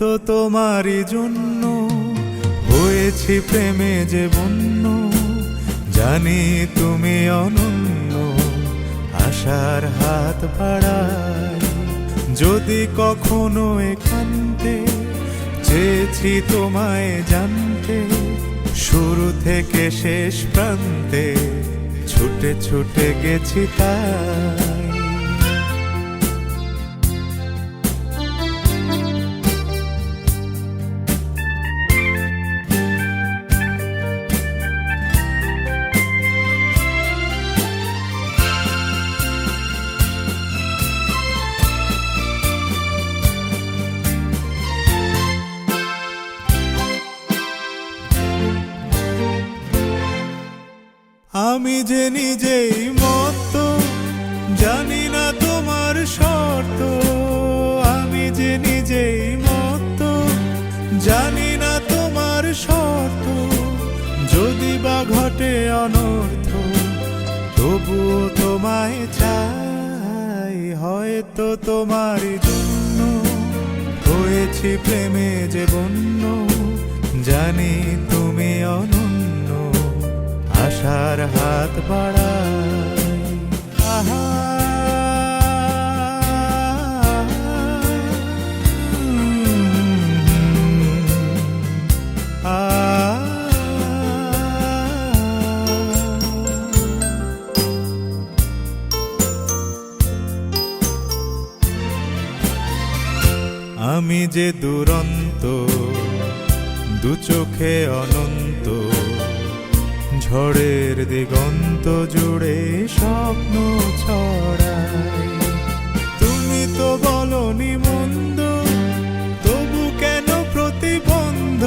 তো তোমারই জন্য হয়েছি প্রেমে যে বন্য, জানি তুমি অনন্য, আশার হাত বাড়াই। যদি কখনো একান্তে চেয়েছি তোমায় জানতে, শুরু থেকে শেষ প্রান্তে ছুটে ছুটে গেছি তাই। আমি যে নিজেই মত, জানি না তোমার শর্ত। আমি যে নিজেই মত, জানি না তোমার শর্ত। যদি বা ঘটে অনর্থ, তবুও তোমায় চাই। হয়তো তোমারই জন্য হয়েছি প্রেমে যে বন্য, জানি তুমি অনন্য, আশার হাত বাড়াই। আহা আমি যে দুরন্ত, দু চোখে অনন্ত, ঝড়ের দিগন্ত জুড়ে স্বপ্ন ছড়াই। তুমি তো বলনি মন্দ, তবু কেন প্রতিবন্ধ?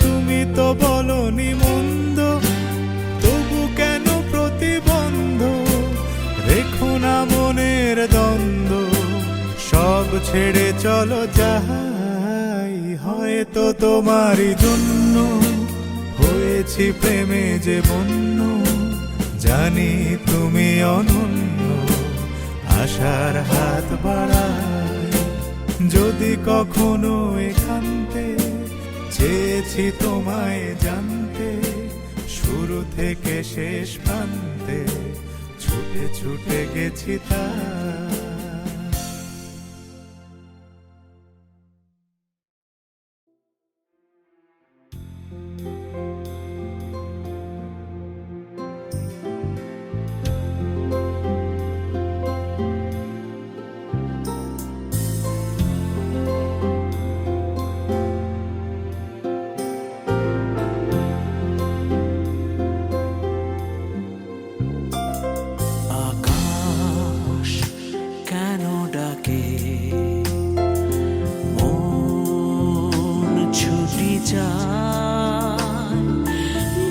তুমি তো বলনি মন্দ, তবু কেন প্রতিবন্ধ? রেখো না মনের দ্বন্দ্ব, সব ছেড়ে চলো যাই। হয়তো তোমারই জন্য হয়েছি প্রেমে যে বন্য, জানি তুমি অনন্য, আশার হাত বাড়াই। যদি কখনো একান্তে চেয়েছি তোমায় জানতে, শুরু থেকে শেষ প্রান্তে ছুটে ছুটে গেছি তাই।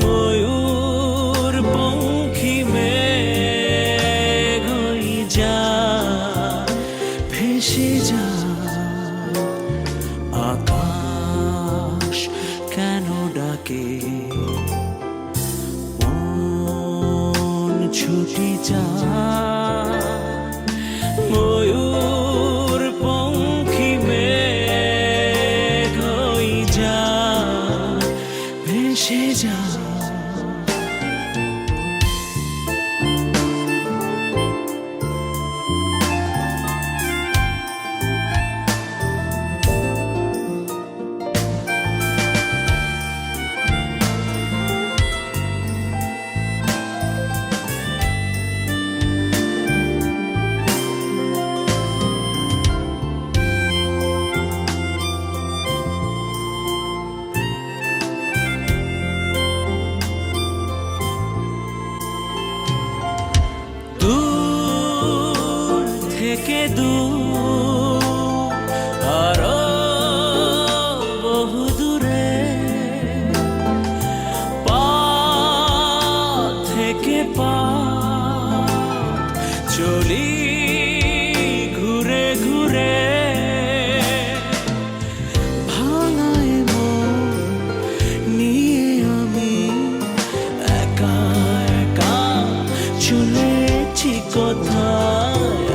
ময়ূর পঙ্খী মেঘ হই যা, ভেসে যা। আকাশ কেন ডাকে, মন ছুটি যায়। ময়ূর পঙ্খী মেঘ হই যা, ভেসে যা। দূর থেকে দূর, আরো বহু দূরে, পাত থেকে পাত চলি ঘুরে ঘুরে। ভাঙায় মন নিয়ে আমি একা একা চলেছি কোথায়।